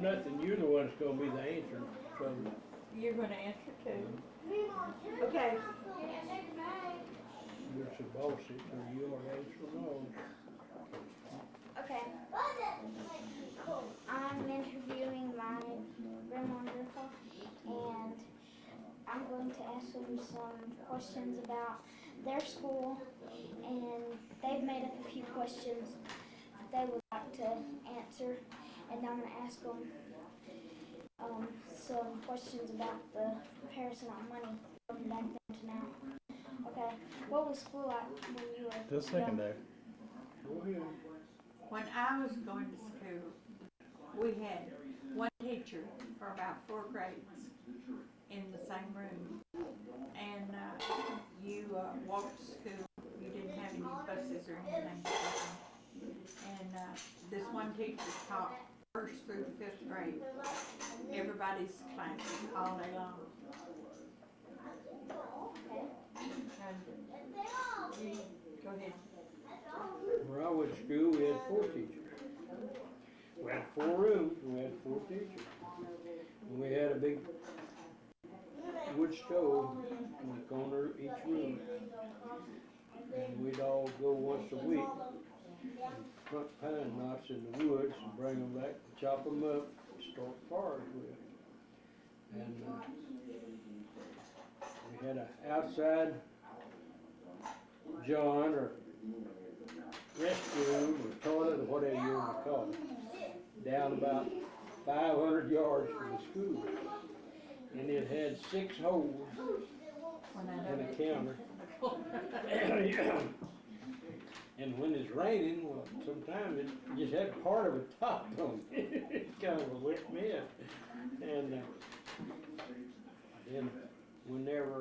nothing, you're the one that's gonna be the answer, so. You're gonna answer too. Okay. You're so bossy, so you are answer no. Okay. I'm interviewing my grandma and grandpa, and I'm going to ask them some questions about their school, and they've made up a few questions that they would like to answer, and I'm going to ask them some questions about the comparison on money from back then to now. Okay, what was school like when you were Just secondary. Go ahead. When I was going to school, we had one teacher for about 4 grades in the same room. And you walked to school, you didn't have any buses or anything. And this one teacher taught 1st through the 5th grade. Everybody's classes all day long. Go ahead. Where I went to school, we had 4 teachers. We had 4 rooms, and we had 4 teachers. And we had a big wood stove in the corner of each room. And we'd all go once a week and hunt pine knots in the woods and bring them back, chop them up, and start fires with. And we had an outside john or restroom or toilet or whatever you want to call it, down about 500 yards from the school. And it had 6 holes and a counter. And when it's raining, well, sometimes it just had part of a top on it. It's kind of a wet mess. And then whenever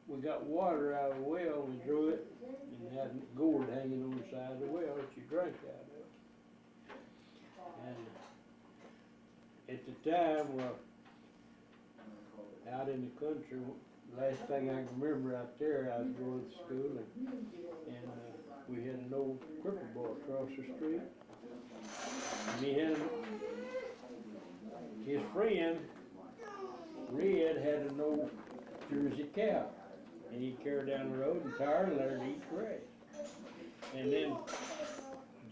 we got water out of the well, we drew it and had a gourd hanging on the side of the well that you drank out of. And at the time, out in the country, last thing I can remember out there, I was going to school and we had an old cripple boy across the street. And he had his friend, Red, had an old Jersey cow. And he'd carry down the road and tire and let her eat grass. And then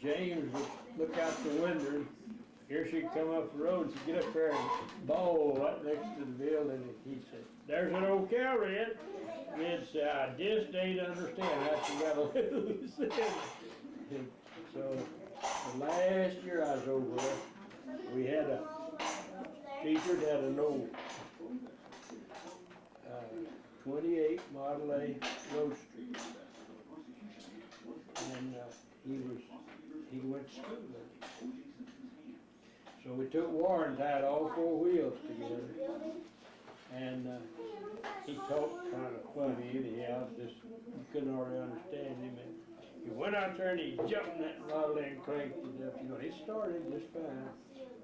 James would look out the window and here she'd come up the road, she'd get up there and bawl right next to the building, and he'd say, "There's an old cow, Red." Red said, "I just ain't understand how she got loose." And so the last year I was over there, we had a teacher that had an old 28 Model A Roadster. And he went to school there. So we took war and tied all 4 wheels together. And he talked kind of funny anyhow, just you couldn't hardly understand him. And he went out there and he jumped in that Model A and cranked it up. You know, it started just fine.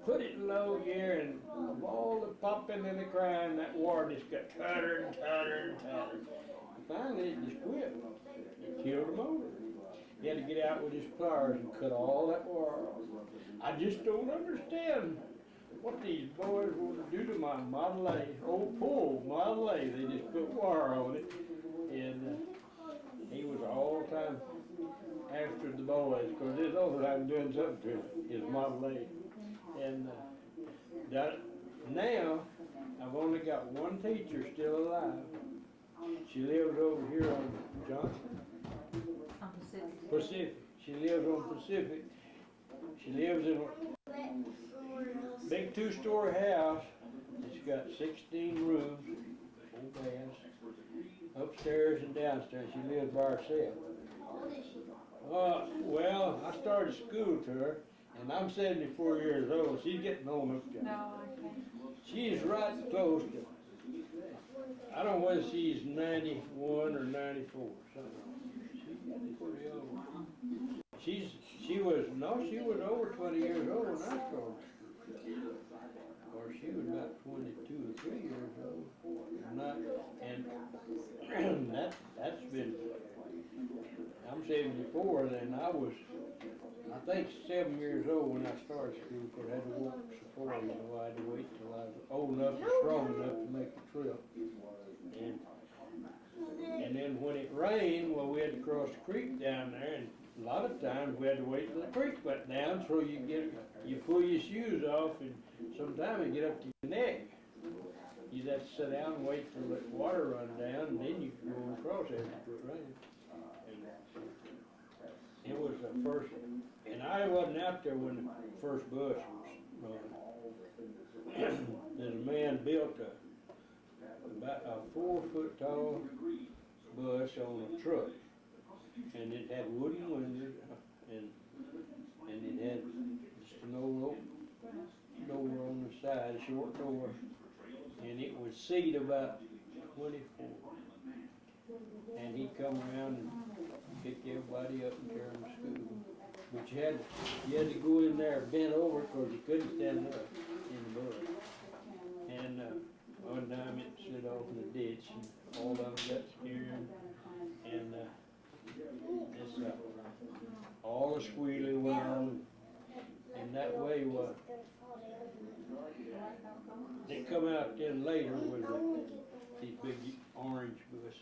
Put it in low gear and of all the popping and the crying, that war just got tighter and tighter and tighter. And finally it just quit. It killed the motor. He had to get out with his pliers and cut all that wire off. I just don't understand what these boys want to do to my Model A, old pull Model A. They just put wire on it. And he was all the time after the boys because there's always I'm doing something to his Model A. And now I've only got one teacher still alive. She lives over here on Johnson. On Pacific. She lives on Pacific. She lives in a big 2-story house. It's got 16 rooms, 4 baths, upstairs and downstairs. She lives by herself. Well, I started school to her, and I'm 74 years old. She's getting on up there. No, okay. She's right close to, I don't know whether she's 91 or 94, something. She's getting pretty old. She was over 20 years old when I started. Or she was about 22 or 3 years old. And that's been, I I'm 74, and I was, I think, 7 years old when I started school, because I had to walk so far, you know, I had to wait till I was old enough and strong enough to make the trip. And then when it rained, well, we had to cross the creek down there, and a lot of times we had to wait till the creek went down, so you pull your shoes off, and sometimes it get up to your neck. You'd have to sit down and wait till the water run down, and then you could go across after it rained. And it was the first, and I wasn't out there when the first bus was running. There's a man built about a 4-foot tall bus on a truck, and it had wooden windows, and it had just an old door on the side, a short door, and it would seat about 24. And he'd come around and pick everybody up and carry them to school. But you had to go in there bent over, because you couldn't stand up in the bus. And one time it slid off in the ditch, and all of them got scared. And all the squealing went on, and that way they come out then later with these big orange buses,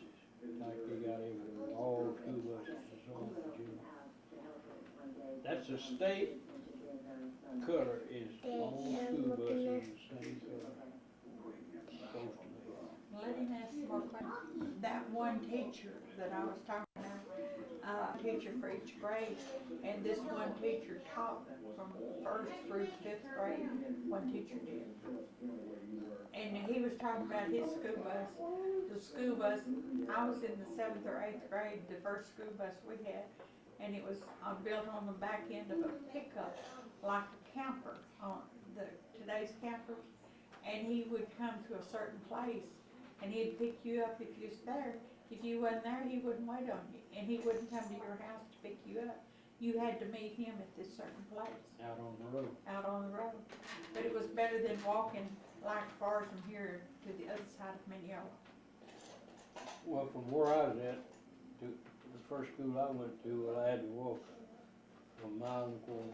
like they got everywhere, all school buses is on Virginia. That's a state color, is all school buses the same color. Supposed to be. Let him ask some more questions. That one teacher that I was talking about, teacher for each grade, and this one teacher taught from 1st through 5th grade, one teacher did. And he was talking about his school bus. The school bus, I was in the 7th or 8th grade, the first school bus we had, and it was built on the back end of a pickup, like a camper, on today's campers. And he would come to a certain place, and he'd pick you up if you was there. If you wasn't there, he wouldn't wait on you, and he wouldn't come to your house to pick you up. You had to meet him at this certain place. Out on the road. Out on the road. But it was better than walking like far from here to the other side of Mineola. Well, from where I was at, to the first school I went to, well, I had to walk a mile and a quarter.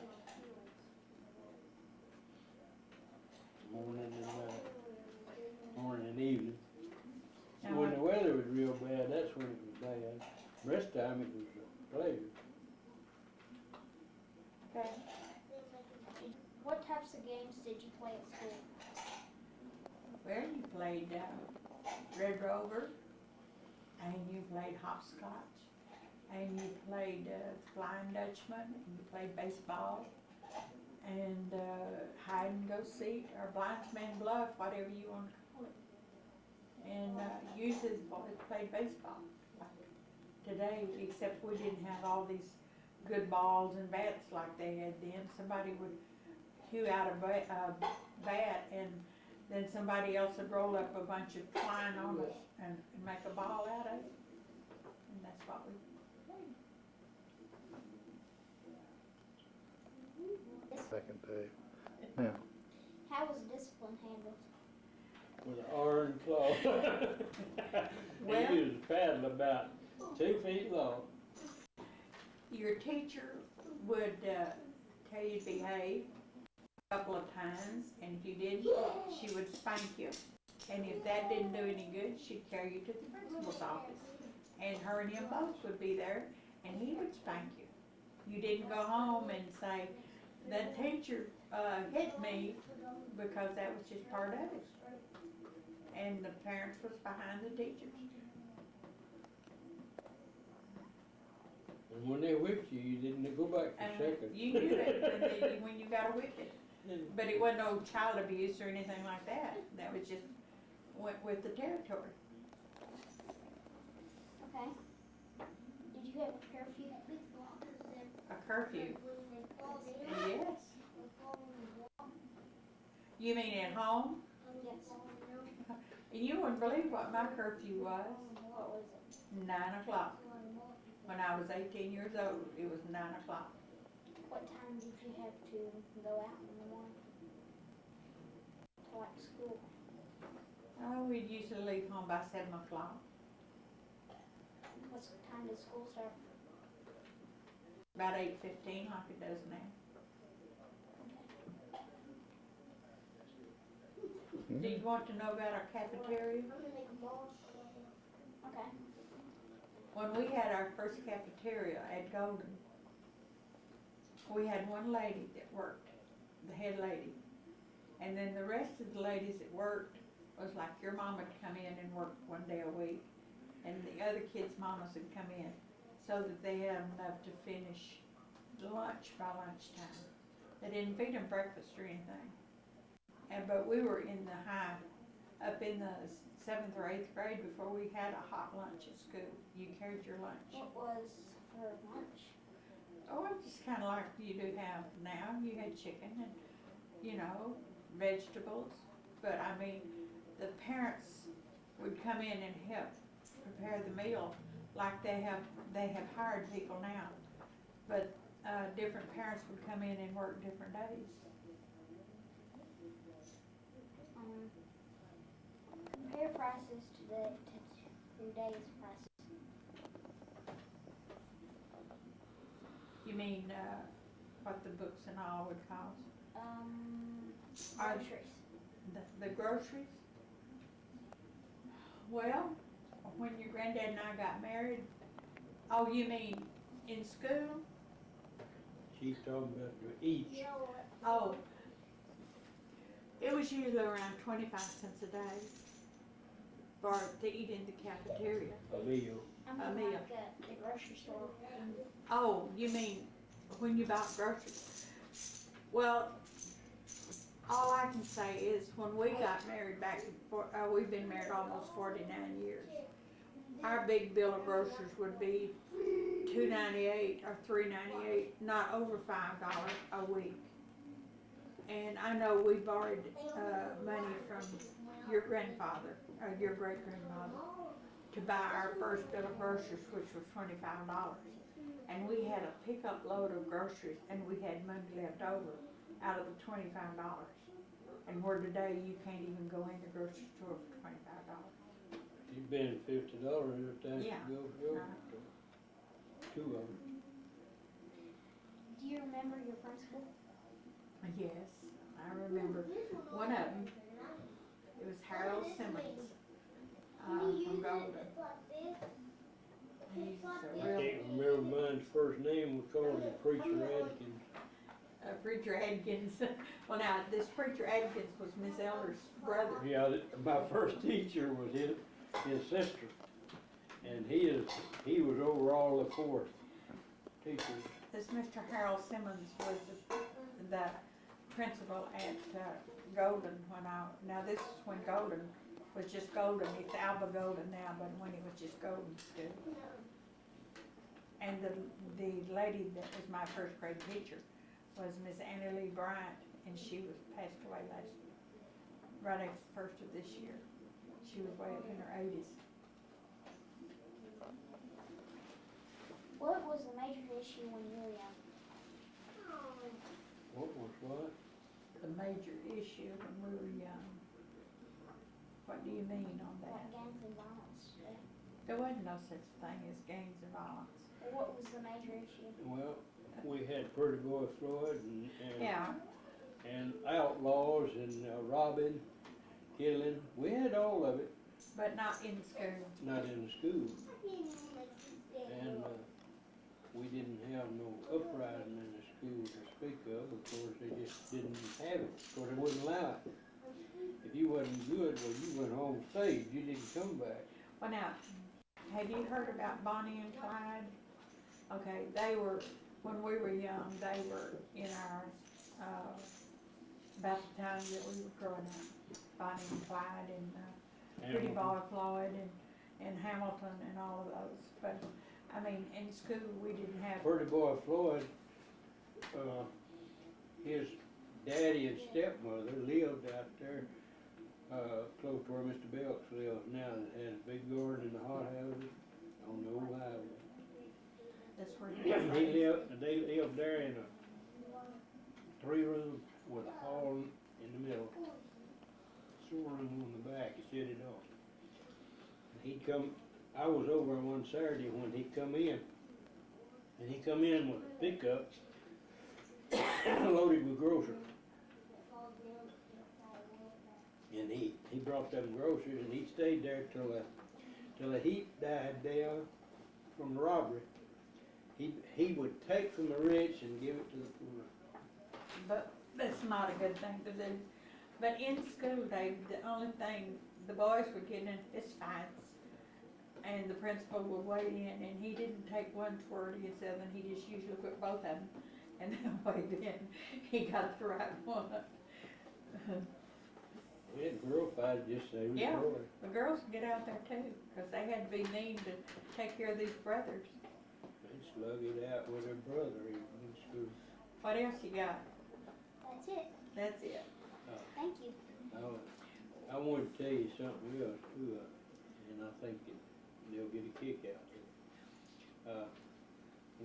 Morning and evening. Now, When the weather was real bad, that's when it was bad. The rest of the time it was a pleasure. okay. What types of games did you play at school? Well, you played Red Rover, and you played hopscotch, and you played Flying Dutchman, and you played baseball, and hide and go seek, or blindsman bluff, whatever you want to call it. And usually the boys played baseball like today, except we didn't have all these good balls and bats like they had then. Somebody would hew out a bat, and then somebody else would roll up a bunch of twine on it and make a ball out of it. And that's what we played. Second day. Yeah. How was discipline handled? With an iron claw. Well- He used a paddle about 2 feet long. Your teacher would tell you to behave a couple of times, and if you didn't, she would spank you. And if that didn't do any good, she'd carry you to the principal's office. And her and him both would be there, and he would spank you. You didn't go home and say, the teacher hit me, because that was just part of it. And the parents was behind the teachers. And when they whipped you, you didn't go back And for seconds. you knew it when you got a whipping. But it wasn't no child abuse or anything like that. That was just went with the territory. Okay. Did you have a curfew? A curfew. Yes. You mean at home? Yes. You wouldn't believe what my curfew was. What was it? 9 o'clock. When I was 18 years old, it was 9 o'clock. What time did you have to go out in the morning? To like school? Oh, we'd usually leave home by 7 o'clock. What time did school start? about 8:15 like it does now. Do you want to know about our cafeteria? Okay. When we had our first cafeteria at Golden, we had one lady that worked, the head lady. And then the rest of the ladies that worked was like your mama would come in and work one day a week. And the other kids' mamas would come in so that they had enough to finish lunch by lunchtime. They didn't feed them breakfast or anything. But we were in the up in the 7th or 8th grade before we had a hot lunch at school. You carried your lunch. What was for lunch? Oh, it's just kind of like you do have now. You had chicken and, vegetables. But I mean, the parents would come in and help prepare the meal like they have hired people now. But different parents would come in and work different days. Compare prices to today's prices. You mean what the books and all would cost? Groceries. The groceries? Well, when your granddad and I got married, oh, you mean in school? She's talking about each. Oh, it was usually around 25 cents a day to eat in the cafeteria. A meal. I mean, A meal. like the grocery store. Oh, you mean when you bought groceries? Well, all I can say is when we got married we've been married almost 49 years. Our big bill of groceries would be $2.98 or $3.98, not over $5 a week. And I know we borrowed money from your grandfather, or your great-grandfather, to buy our first bill of groceries, which was $25. And we had a pickup load of groceries, and we had money left over out of the $25. And where today you can't even go in the grocery store for $25. You spend $50 every time Yeah. you go to the grocery Right. store. Two of them. Do you remember your principal? Yes, I remember one of them. It was Harold Simmons from Golden. He's a I real can't remember mine's first name. We called him Preacher Adkins. Preacher Adkins. Well, now this Preacher Adkins was Miss Elder's brother. Yeah, my first teacher was his sister, and he was over all the fourth teachers. This Mr. Harold Simmons was the principal at Golden now this is when Golden was just Golden. It's Alba Golden now, but when it was just Golden School. And the lady that was my first grade teacher was Miss Annie Lee Bryant, and she passed away right after the first of this year. She was way up in her 80s. What was the major issue when you were young? What was what? The major issue when we were young. What do you mean on Like that? gangs and violence? Yeah. There wasn't no such thing as gangs and violence. What was the major issue? Well, we had Pretty Boy Floyd Yeah, and outlaws and robbing, killing. We had all of it, but not in school. not in the school. And we didn't have no uprising in the school to speak of. Of course, they just didn't have it. Of course, they wouldn't allow it. If you wasn't good, well, you went home saved. You didn't come back. Well, now, have you heard about Bonnie and Clyde? Okay, when we were young, they were in our, about the time that we were growing up. Bonnie and Clyde and Pretty Boy Floyd and Hamilton and all of those. But, I mean, in school, we didn't have, Pretty Boy Floyd, his daddy and stepmother lived out there, close to where Mr. Belks lives now, that has a big garden and the hothouses on the old highway. that's where They lived there in a 3-room with a hall in the middle, storeroom on the back, he set it off. And he'd come, I was over one Saturday when he'd come in, And he come in with a pickup loaded with groceries. And he brought them groceries and he stayed there till the heat died down from the robbery. He would take from the rich and give it to the poor. But that's not a good thing to do. But in school, Dave, the only thing, the boys were getting in fist fights, and the principal would weigh in, and he didn't take one toward his other, he just usually put both of them, and then weighed in. He got the right one. We had girl fights just say we Yeah. boys. The girls would get out there too, because they had to be mean to take care of these brothers. They slug it out with their brother in school. What else you got? That's it. That's it. Thank you. I want to tell you something else too, and I think they'll get a kick out of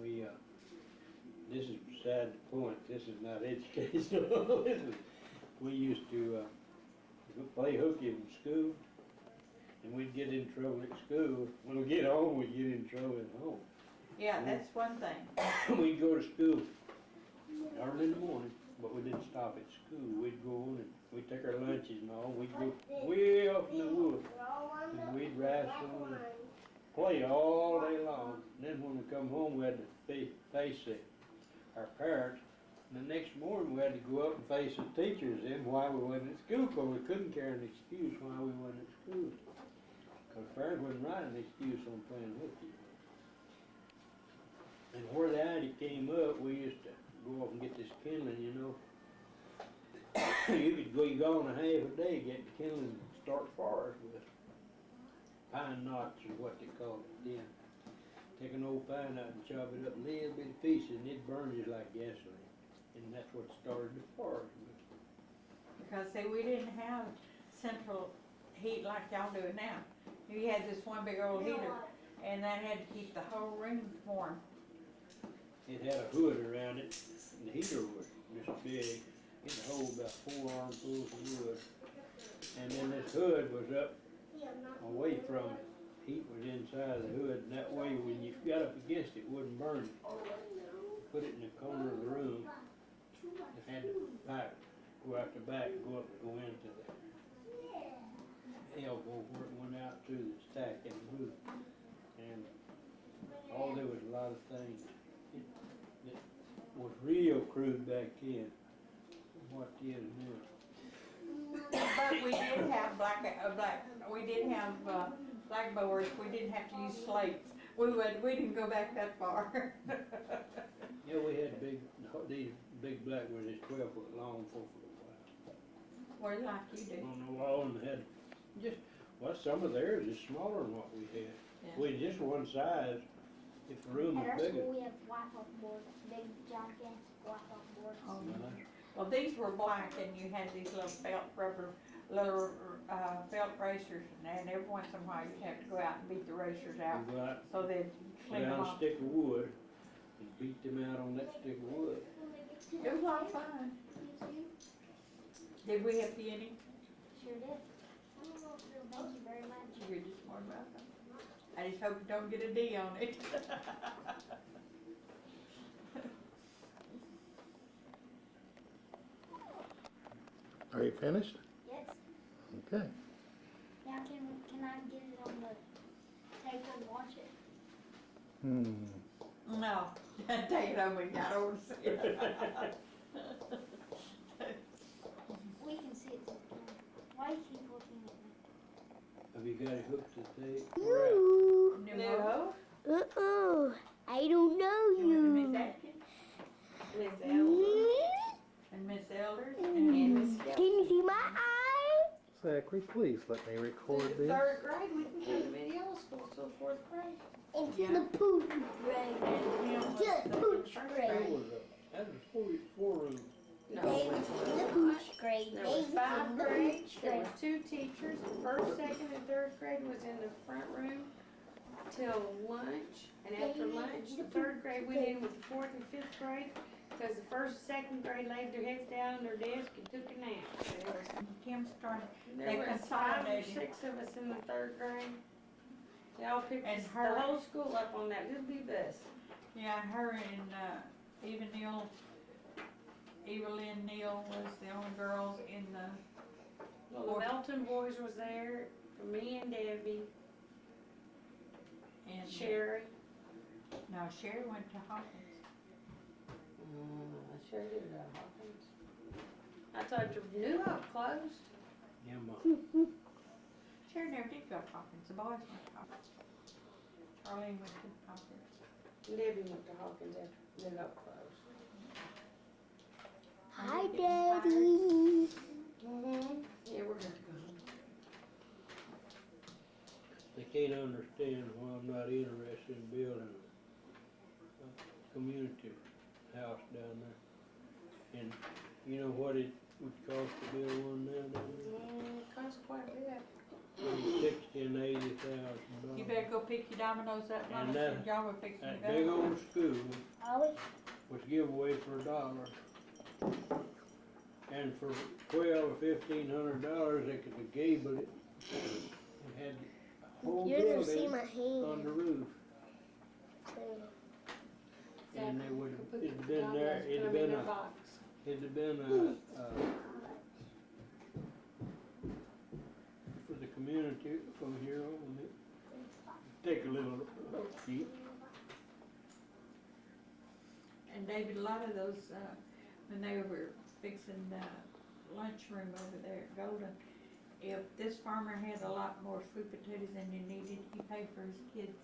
it. This is beside the point, this is not educational. We used to go play hooky in school, and we'd get in trouble at school. When we get home, we'd get in trouble at home. Yeah, that's one thing. We'd go to school early in the morning, but we didn't stop at school. We'd go on and we'd take our lunches and all. We'd go way off in the woods, and we'd wrestle and play all day long. And then when we come home, we had to face our parents. And the next morning, we had to go up and face the teachers and why we wasn't at school, because we couldn't carry an excuse why we wasn't at school. Because parents wouldn't write an excuse on playing hooky. And where the idea came up, we used to go up and get this kindling, you know. You could go on a half a day, get the kindling and start fires with pine knots or what they called it then. Take an old pine knot and chop it up in little bitty pieces and it burns just like gasoline. And that's what started the fires with. Because see, we didn't have central heat like y'all do now. You had this one big old heater, and that had to keep the whole room warm. It had a hood around it, and the heater was just big. It could hold about 4 armfuls of wood. And then this hood was up away from it. Heat was inside of the hood, and that way when you got up against it, it wouldn't burn you. Put it in the corner of the room. It had the pipe go out the back, go up and go into the elbow where it went out to the stack in the roof. And there was a lot of things. It was real crude back then. What it is now. But we did have blackboards. We didn't have to use slates. We didn't go back that far. Yeah, we had these big blackboards, that's 12 foot long, 4 foot wide. We're like you do. On the wall, and they had some of theirs is smaller than what we had. Yeah. We had just one size. If the room At was our bigger. school, we have Wi-Fi boards, big gigantic Wi-Fi boards. Oh, Nice. well, these were black, and you had these little felt racers, and every once in a while you'd have to go out and beat the racers out, We go out, so they'd clean them down a off. stick of wood, and beat them out on that stick of wood. It was a lot of fun. Did we have any? Sure did. Thank you very much. You're just more welcome. I just hope you don't get a D on it. Are you finished? Yes. Okay. Now can I get it on the tape and watch it? No, take it over, I don't want to see it. We can see it. Why do you keep looking at me? Have you got it hooked to the tape? No. Uh-oh. I don't know Miss Atkins, Miss Elders, and Miss Elders, and Miss Can you see my eye? Zachary, please let me record this. Third grade, we can go to video school till 4th grade. Into Yeah. the pooch grade. and him was To the the pooch first grade. That was four rooms. No, They we went went to to the the pooch grade. There They was went 5 to the grades, pooch there grade. was 2 teachers. First, second, and 3rd grade was in the front room till lunch. And after lunch, the 3rd grade went in with the 4th and 5th grade. Because the 1st and 2nd grade laid their heads down on their desk and took a nap. Kim started, There They was 5 or consolidated. 6 of us in the 3rd grade. They all picked And the her- whole school up on that little bitty bus. Yeah, her and, Eva Neal, Evelyn Neal was the only girls in the, Well, the Melton boys was there, me and Debbie, and. Sherry. No, Sherry went to Hawkins. I sure did that, Hawkins. I thought you knew I closed. Yeah, Ma. Sherry never did go to Hawkins, the boys went to Hawkins. Charlene went to Hawkins. Debbie went to Hawkins after New Hope closed. Hi, Are you getting tired? Daddy. Yeah, we're going to go home. They can't understand why I'm not interested in building a community house down there. And you know what it would cost to build one now down there? Cost quite a bit. $60,000 and $80,000. You better go pick your dominoes up, Mama, And said y'all were fixing to That go. big old school Ollie. was giveaway for $1. And for $1,200 or $1,500, they could have gabled it. They had a whole You're gonna see building my on hand. the roof. too. And they would Put have, it'd the been there, dominoes, it'd put have 'em in been a a, box. it'd have been for the community from here on, it take a little upkeep. And David, a lot of those, when they were fixing the lunchroom over there at Golden, if this farmer had a lot more sweet potatoes than you needed, he paid for his kids'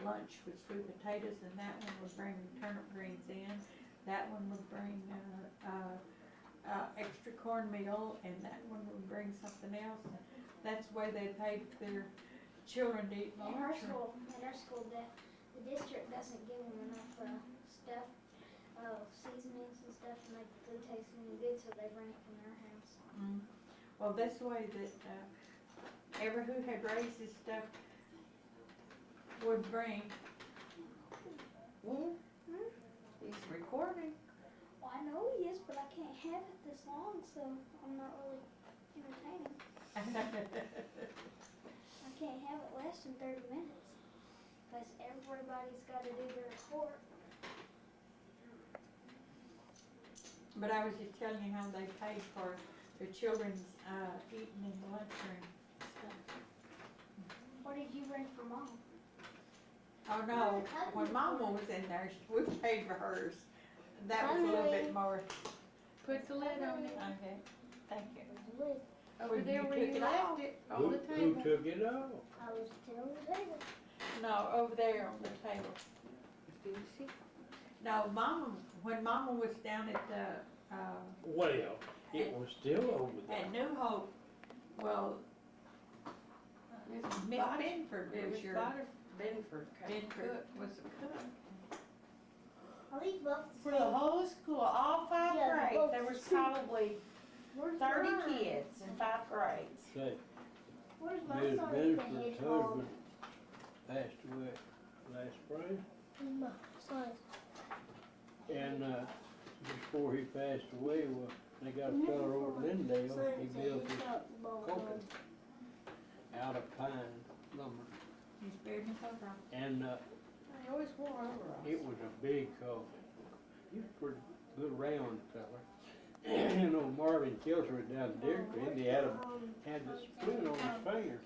lunch with sweet potatoes, and that one would bring turnip greens in. That one would bring extra cornmeal, and that one would bring something else. That's the way they paid their children to eat In our lunch. school, the district doesn't give them enough stuff, seasonings and stuff to make the food taste any good, so they bring it from their house. Mm. Well, that's the way that, ever who had raised this stuff would bring. He's recording. Well, I know he is, but I can't have it this long, so I'm not really entertaining. I can't have it less than 30 minutes, because everybody's got to do their report. But I was just telling you how they paid for their children's, eating in the lunchroom stuff. What did you bring for Mom? Oh, no, when Mama was in there, we paid for hers. That was a little bit more. Put the lid on it. Okay, thank you. Over When there you where took you it off. left it, Who on the table. took it off? I was telling the table. No, over there on the table. Do you see? No, Mama, when Mama was down at the, Well, it was still over there. at New Hope, well, Miss Miss Bonnie- Benford It was was your, Bonnie Benford. Benford was the cook. I'll eat both For the whole school, all five Yeah, grades, both there was soup. probably Where's 30 mine? kids in 5 grades. Say, Where's my Miss Sonic the Benford's Hedgehog? husband passed away last spring, My Sonic. and, before he passed away, well, they got a fellow over at Lindale, he built his coffin out of pine lumber, He's buried in Colorado. and, They always wore overalls. it was a big coffin. He was a pretty good round fella. You know, Marvin Kilser was down in Dairy Queen, he had the splint on his finger.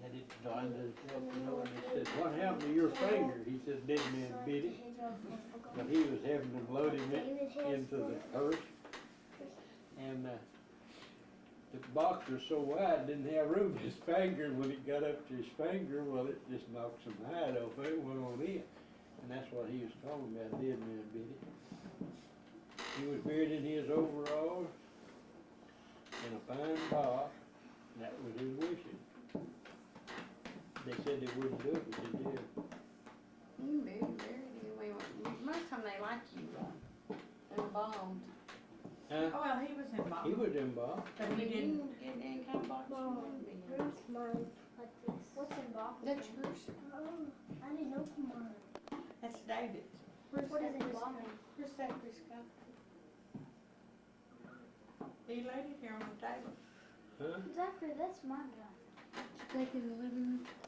Had it done himself, you know, and he said, "What happened to your finger?" He said, "Dead man bit it." But he was having them load him into the hearse. And the box was so wide, didn't have room for his finger, and when it got up to his finger, well, it just knocked some hide off it, went on in. And that's what he was talking about, dead man bit it. He was buried in his overalls in a pine box, and that was his wishing. They said they wouldn't do it, but they did. You very, very most time they like you embalmed. Huh? Oh, well, he was He involved, was involved. but he didn't, You get any kind of box you want to be in. Where's mine? Like this. What's in box? That's yours. Oh, I didn't know mine. that's David's. What is it box? Where's that, Crisco? He laid it here on the table. Huh? Zachary, that's my gun. Take in the living room.